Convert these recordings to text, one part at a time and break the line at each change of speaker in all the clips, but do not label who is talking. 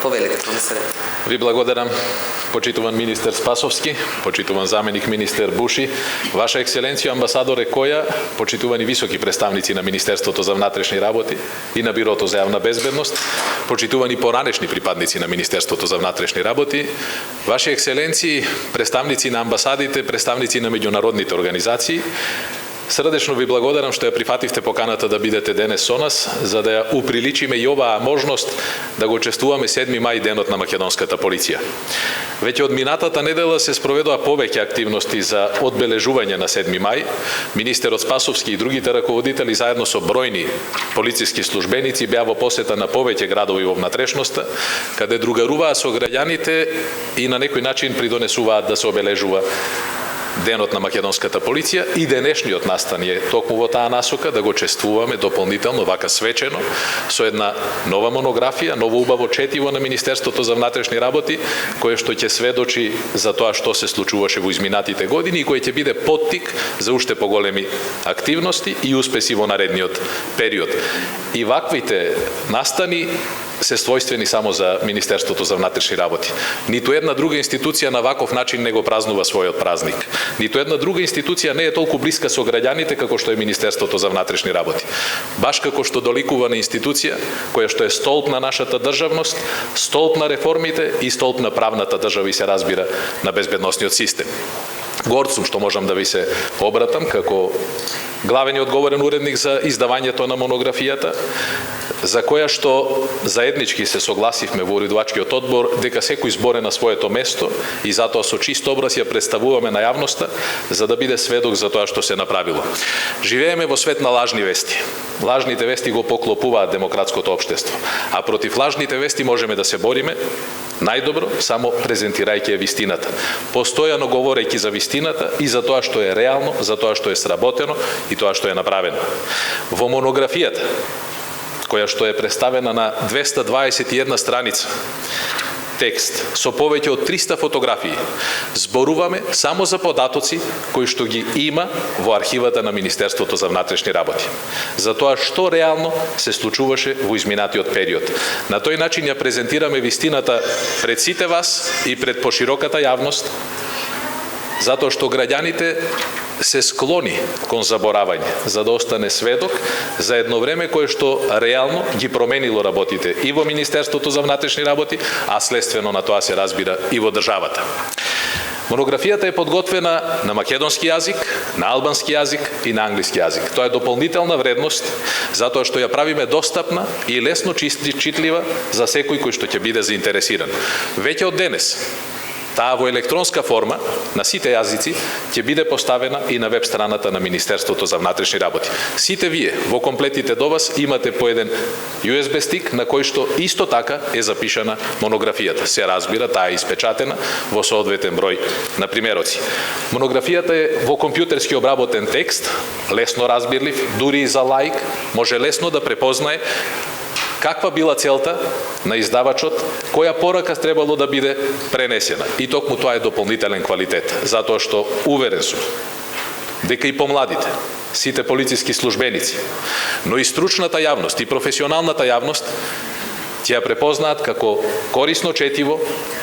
Повелите, пронесете.
Ви благодарам, почитуван министер Спасовски, почитуван заменик министер Буши, Ваша екселенција амбасадоре Која, почитувани високи представници на Министерството за внатрешни работи и на Бирото за јавна безбедност, почитувани поранешни припадници на Министерството за внатрешни работи, Ваши екселенции, представници на амбасадите, представници на меѓународните организации, срдечно ви благодарам што ја прифативте поканата да бидете денес со нас, за да ја уприличиме и оваа можност да го чествуваме 7 мај, денот на македонската полиција. Веќе од минатата недела се спроведоа повеќе активности за одбележување на 7 мај. Министерот Спасовски и другите раководители заедно со бројни полициски службеници беа во посета на повеќе градови во внатрешноста, каде другаруваа со граѓаните и на некој начин придонесуваат да се обележува денот на македонската полиција и денешниот настан е токму во таа насока да го чествуваме дополнително вака свечено со една нова монографија, ново убаво четиво на Министерството за внатрешни работи, кое што ќе сведочи за тоа што се случуваше во изминатите години и кој ќе биде поттик за уште поголеми активности и успеси во наредниот период. И ваквите настани се својствени само за Министерството за внатрешни работи. Ниту една друга институција на ваков начин не го празнува својот празник. Ниту една друга институција не е толку блиска со граѓаните како што е Министерството за внатрешни работи. Баш како што доликува на институција која што е столб на нашата државност, столб на реформите и столб на правната држава и се разбира на безбедносниот систем. Горд сум што можам да ви се обратам како главен и одговорен уредник за издавањето на монографијата, за која што заеднички се согласивме во уредувачкиот одбор дека секој зборе на своето место и затоа со чист образ ја представуваме на јавноста за да биде сведок за тоа што се направило. Живееме во свет на лажни вести. Лажните вести го поклопуваат демократското општество, а против лажните вести можеме да се бориме најдобро само презентирајќи ја вистината, постојано говорејќи за вистината и за тоа што е реално, за тоа што е сработено и тоа што е направено. Во монографијата, која што е представена на 221 страница, текст со повеќе од 300 фотографии, зборуваме само за податоци кои што ги има во архивата на Министерството за внатрешни работи. За тоа што реално се случуваше во изминатиот период. На тој начин ја презентираме вистината пред сите вас и пред пошироката јавност, затоа што граѓаните се склони кон заборавање, за да остане сведок за едно време кое што реално ги променило работите и во Министерството за внатрешни работи, а следствено на тоа се разбира и во државата. Монографијата е подготвена на македонски јазик, на албански јазик и на англиски јазик. Тоа е дополнителна вредност, затоа што ја правиме достапна и лесно читлива за секој кој што ќе биде заинтересиран. Веќе од денес, таа во електронска форма на сите јазици ќе биде поставена и на веб страната на Министерството за внатрешни работи. Сите вие во комплетите до вас имате по еден USB стик на кој што исто така е запишана монографијата. Се разбира, таа е испечатена во соодветен број на примероци. Монографијата е во компјутерски обработен текст, лесно разбирлив, дури и за лаик, може лесно да препознае каква била целта на издавачот, која порака требало да биде пренесена. И токму тоа е дополнителен квалитет, затоа што уверен сум дека и помладите, сите полициски службеници, но и стручната јавност и професионалната јавност ќе ја препознаат како корисно четиво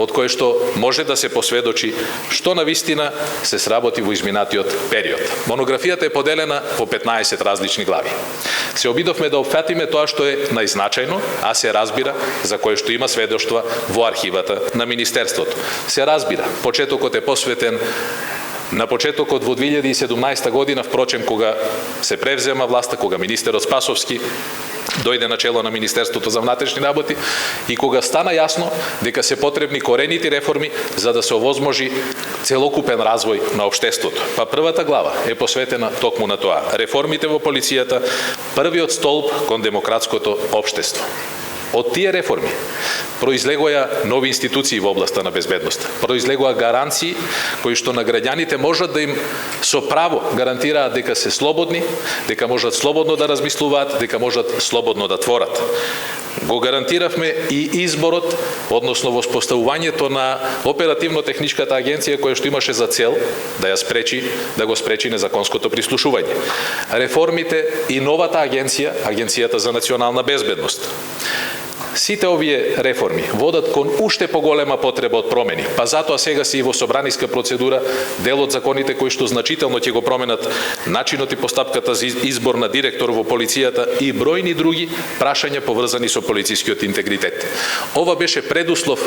од кое што може да се посведочи што навистина се сработи во изминатиот период. Монографијата е поделена по 15 различни глави. Се обидовме да опфатиме тоа што е најзначајно, а се разбира за кое што има сведоштва во архивата на Министерството. Се разбира, почетокот е посветен на почетокот во 2017 година, впрочем, кога се превзема власта, кога министерот Спасовски дојде на чело на Министерството за внатрешни работи и кога стана јасно дека се потребни корените реформи за да се овозможи целокупен развој на општеството. Па првата глава е посветена токму на тоа. Реформите во полицијата, првиот столб кон демократското општество. Од тие реформи произлегоа нови институции во областа на безбедноста, произлегоа гаранции кои што на граѓаните можат да им со право гарантираат дека се слободни, дека можат слободно да размислуваат, дека можат слободно да творат. Го гарантиравме и изборот, односно воспоставувањето на оперативно-техничката агенција која што имаше за цел да го спречи незаконското прислушување. Реформите и новата агенција, Агенцијата за национална безбедност. Сите овие реформи водат кон уште поголема потреба од промени, па затоа сега си и во собраниска процедура дел од законите кои што значително ќе го променат начинот и постапката за избор на директор во полицијата и бројни други прашања поврзани со полицискиот интегритет. Ова беше предуслов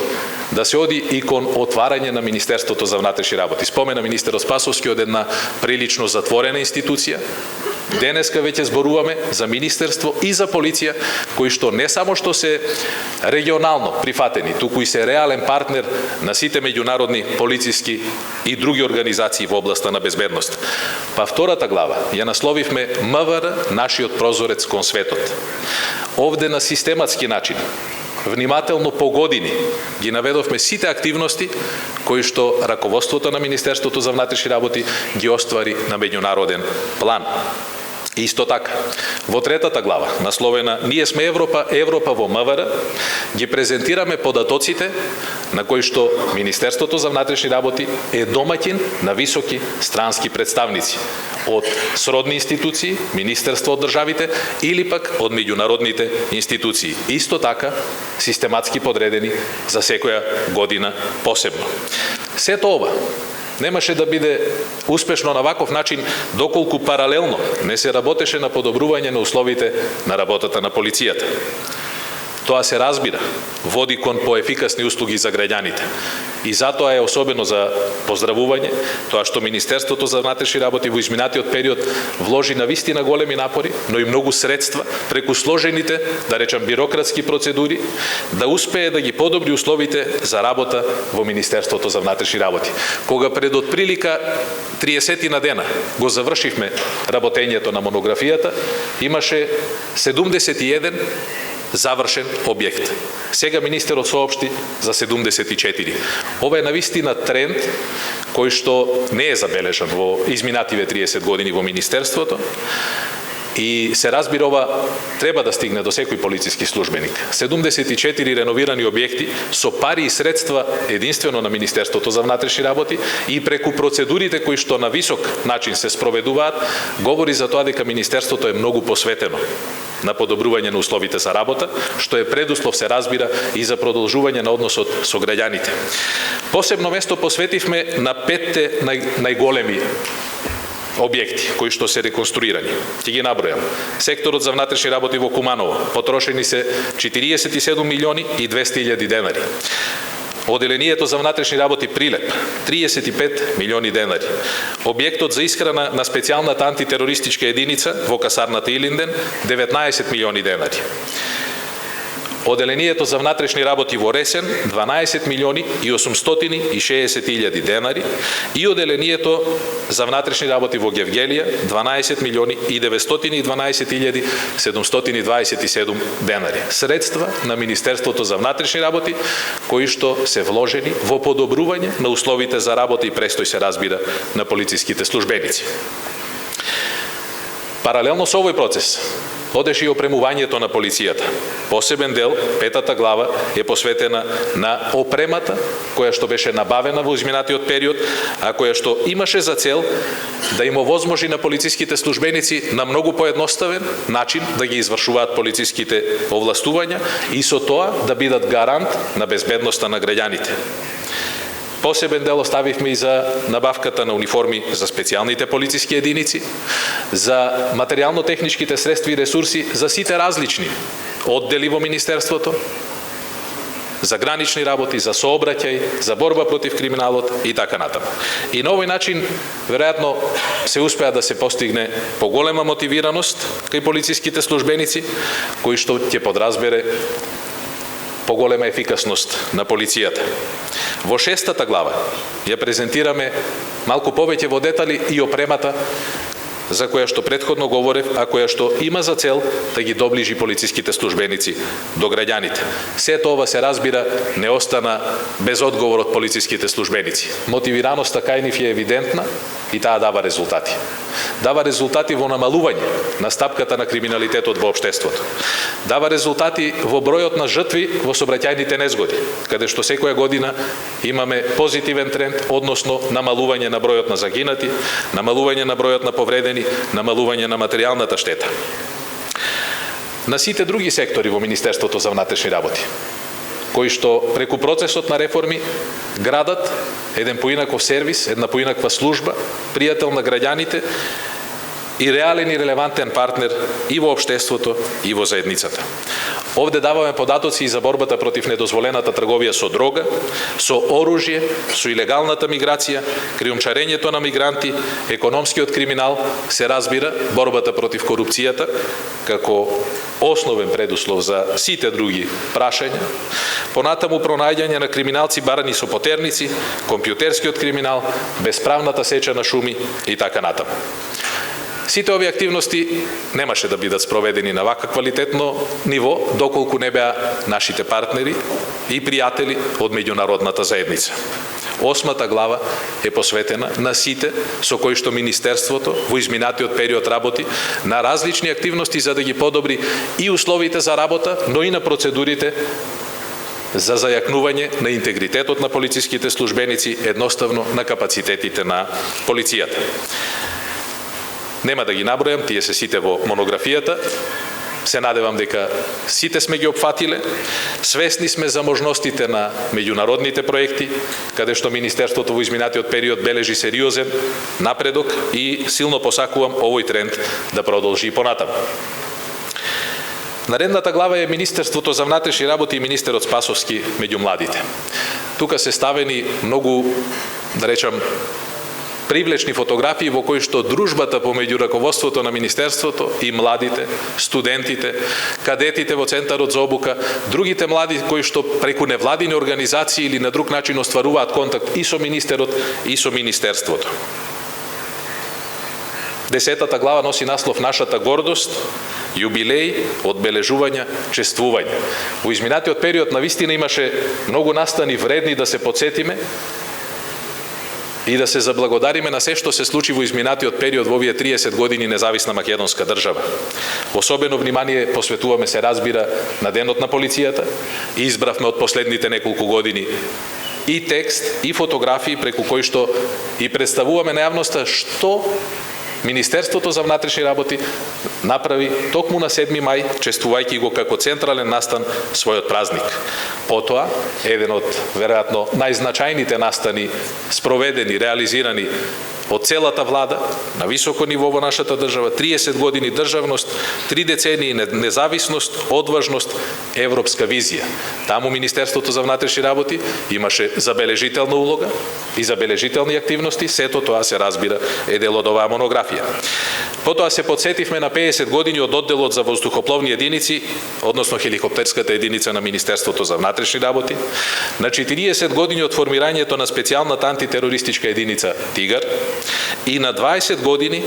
да се оди и кон отварање на Министерството за внатрешни работи. Спомена министерот Спасовски од една прилично затворена институција. Денеска веќе зборуваме за министерство и за полиција, кои што не само што се регионално прифатени, туку и се реален партнер на сите меѓународни полициски и други организации во областа на безбедност. Па втората глава ја насловивме МВР, нашиот прозорец кон светот. Овде на систематски начин, внимателно по години, ги наведовме сите активности кои што раководството на Министерството за внатрешни работи ги оствари на меѓународен план. Исто така, во третата глава, насловена Ние сме Европа, Европа во МВР, ги презентираме податоците на кои што Министерството за внатрешни работи е домаќин на високи странски представници од сродни институции, Министерство од државите или пак од меѓународните институции. Исто така, систематски подредени за секоја година посебно. Сето ова немаше да биде успешно на ваков начин доколку паралелно не се работеше на подобрување на условите на работата на полицијата. Тоа се разбира, води кон поефикасни услуги за граѓаните. И затоа е особено за поздравување тоа што Министерството за внатрешни работи во изминатиот период вложи на вистина големи напори, но и многу средства преку сложените, да речам, бирократски процедури, да успее да ги подобри условите за работа во Министерството за внатрешни работи. Кога пред отприлика 30 на дена го завршивме работењето на монографијата, имаше 71 завршен објект. Сега министерот соопшти за 74. Ова е навистина тренд кој што не е забележан во изминативе 30 години во министерството. И се разбира, ова треба да стигне до секој полициски службеник. 74 реновирани објекти со пари и средства единствено на Министерството за внатрешни работи и преку процедурите кои што на висок начин се спроведуваат, говори за тоа дека Министерството е многу посветено на подобрување на условите за работа, што е предуслов, се разбира, и за продолжување на односот со граѓаните. Посебно место посветивме на 5 најголеми објекти кои што се реконструирани. Ќе ги набројам. Секторот за внатрешни работи во Куманово, потрошени се 47 милиони и 200.000 денари. Оделението за внатрешни работи Прилеп, 35 милиони денари. Објектот за исхрана на специјалната антитерористичка единица во касарната Илинден, 19 милиони денари. Оделението за внатрешни работи во Ресен, 12 милиони и 860.000 денари. И оделението за внатрешни работи во Гевгелија, 12 милиони и 912.727 денари. Средства на Министерството за внатрешни работи, кои што се вложени во подобрување на условите за работа и престој, се разбира, на полициските службеници. Паралелно со овој процес, одеше и опремувањето на полицијата. Посебен дел, 5-та глава, е посветена на опремата, која што беше набавена во изминатиот период, а која што имаше за цел да им овозможи на полициските службеници на многу поедноставен начин да ги извршуваат полициските овластувања и со тоа да бидат гарант на безбедноста на граѓаните. Посебен дел оставивме и за набавката на униформи за специјалните полициски единици, за материјално-техничките средства и ресурси за сите различни оддели во Министерството, за гранични работи, за сообраќај, за борба против криминалот и така натаму. И на овој начин, веројатно, се успеа да се постигне поголема мотивираност кај полициските службеници, кои што ќе подразбере поголема ефикасност на полицијата. Во 6-та глава ја презентираме малку повеќе во детали и опремата за која што претходно говорев, а која што има за цел да ги доближи полициските службеници до граѓаните. Сето ова, се разбира, не остана без одговор од полициските службеници. Мотивираноста кај нив е евидентна и таа дава резултати. Дава резултати во намалување на стапката на криминалитетот во општеството. Дава резултати во бројот на жртви во сообраќајните незгоди, каде што секоја година имаме позитивен тренд, односно намалување на бројот на загинати, намалување на бројот на повредени, намалување на материјалната штета. на сите други сектори во Министерството за внатрешни работи, кои што преку процесот на реформи градат еден поинаков сервис, една поинаква служба, пријател на граѓаните и реален и релевантен партнер и во општеството и во заедницата. Овде даваме податоци и за борбата против недозволената трговија со дрога, со оружје, со илегалната миграција, криумчарењето на мигранти, економскиот криминал, се разбира борбата против корупцијата како основен предуслов за сите други прашања, понатаму пронајѓање на криминалци барани со потерници, компјутерскиот криминал, бесправната сеча на шуми и така натаму. Сите овие активности немаше да бидат спроведени на вака квалитетно ниво, доколку не беа нашите партнери и пријатели од меѓународната заедница. 8-та глава е посветена на сите со кои што Министерството во изминатиот период работи на различни активности за да ги подобри и условите за работа, но и на процедурите за зајакнување на интегритетот на полициските службеници, едноставно на капацитетите на полицијата. Нема да ги набројам, тие се сите во монографијата. Се надевам дека сите сме ги опфатиле. Свесни сме за можностите на меѓународните проекти, каде што Министерството во изминатиот период бележи сериозен напредок и силно посакувам овој тренд да продолжи и понатаму. Наредната глава е Министерството за внатрешни работи и министерот Спасовски меѓу младите. Тука се ставени многу, да речам, привлечни фотографии во кои што дружбата помеѓу раководството на Министерството и младите, студентите, кадетите во Центарот за обука, другите млади кои што преку невладини организации или на друг начин остваруваат контакт и со министерот и со Министерството. 10-та глава носи наслов Нашата гордост, јубилеј, одбележувања, чествување. Во изминатиот период навистина имаше многу настани вредни да се подсетиме и да се заблагодариме на се што се случи во изминатиот период во овие 30 години независна македонска држава. Особено внимание посветуваме, се разбира, на денот на полицијата и избравме од последните неколку години и текст и фотографии преку кои што и представуваме на јавноста што Министерството за внатрешни работи направи токму на 7 мај, чествувајќи го како централен настан својот празник. Потоа, еден од, веројатно, најзначајните настани спроведени, реализирани од целата влада, на високо ниво во нашата држава, 30 години државност, 3 децении независност, одважност, европска визија. Таму Министерството за внатрешни работи имаше забележителна улога и забележителни активности, сето тоа се разбира е дел од оваа монографија. Потоа се подсетивме на 50 години од одделот за воздухопловни единици, односно хеликоптерската единица на Министерството за внатрешни работи, на 40 години од формирањето на специјалната антитерористичка единица Тигар и на 20 години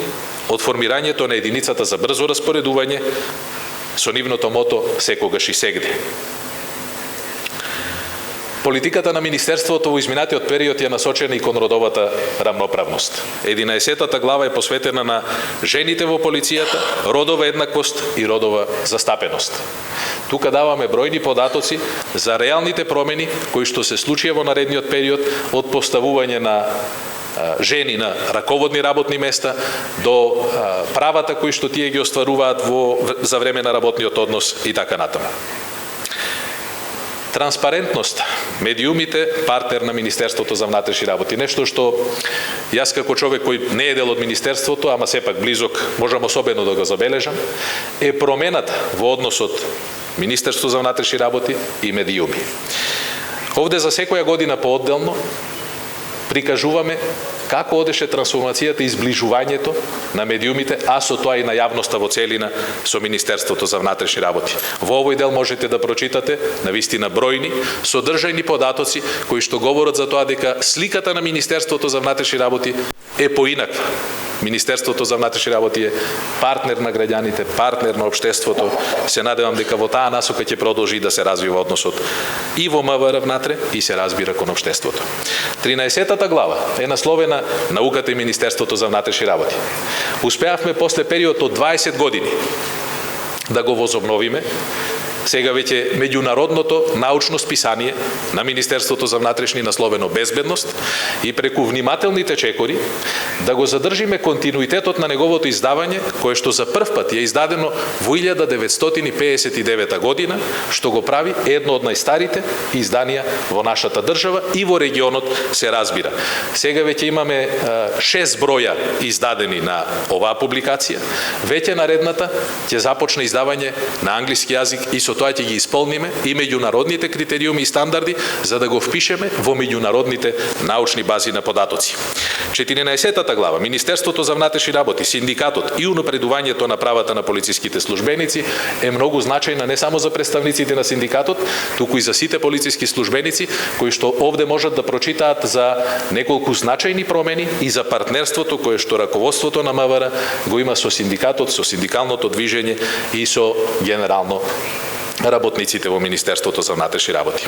од формирањето на единицата за брзо распоредување со нивното мото секогаш и сегде. Политиката на Министерството во изминатиот период е насочена и кон родовата рамноправност. 11-та глава е посветена на жените во полицијата, родова еднаквост и родова застапеност. Тука даваме бројни податоци за реалните промени кои што се случија во наредниот период од поставување на жени на раководни работни места до правата кои што тие ги остваруваат за време на работниот однос и така натаму. Транспарентност, медиумите, партнер на Министерството за внатрешни работи. Нешто што јас како човек кој не е дел од Министерството, ама сепак близок, можам особено да го забележам, е промената во односот Министерство за внатрешни работи и медиуми. Овде за секоја година поодделно прикажуваме како одеше трансформацијата и зближувањето на медиумите, а со тоа и на јавноста во целина со Министерството за внатрешни работи. Во овој дел можете да прочитате навистина бројни, содржајни податоци кои што говорат за тоа дека сликата на Министерството за внатрешни работи е поинаква. Министерството за внатрешни работи е партнер на граѓаните, партнер на општеството. Се надевам дека во таа насока ќе продолжи да се развива односот и во МВР внатре и се разбира кон општеството. 13-та глава е насловена Науката и Министерството за внатрешни работи. Успеавме после период од 20 години да го возобновиме сега веќе меѓународното научно списание на Министерството за внатрешни насловено Безбедност и преку внимателните чекори да го задржиме континуитетот на неговото издавање, кое што за прв пат е издадено во 1959 година, што го прави едно од најстарите изданија во нашата држава и во регионот се разбира. Сега веќе имаме 6 броја издадени на оваа публикација. Веќе наредната ќе започне издавање на англиски јазик и со тоа ќе ги исполниме и меѓународните критериуми и стандарди за да го впишеме во меѓународните научни бази на податоци. 14-та глава Министерството за внатрешни работи, синдикатот и унапредувањето на правата на полициските службеници е многу значајна не само за представниците на синдикатот, туку и за сите полициски службеници кои што овде можат да прочитаат за неколку значајни промени и за партнерството кое што раководството на МВР го има со синдикатот, со синдикалното движење и со генерално работниците во Министерството за внатрешни работи.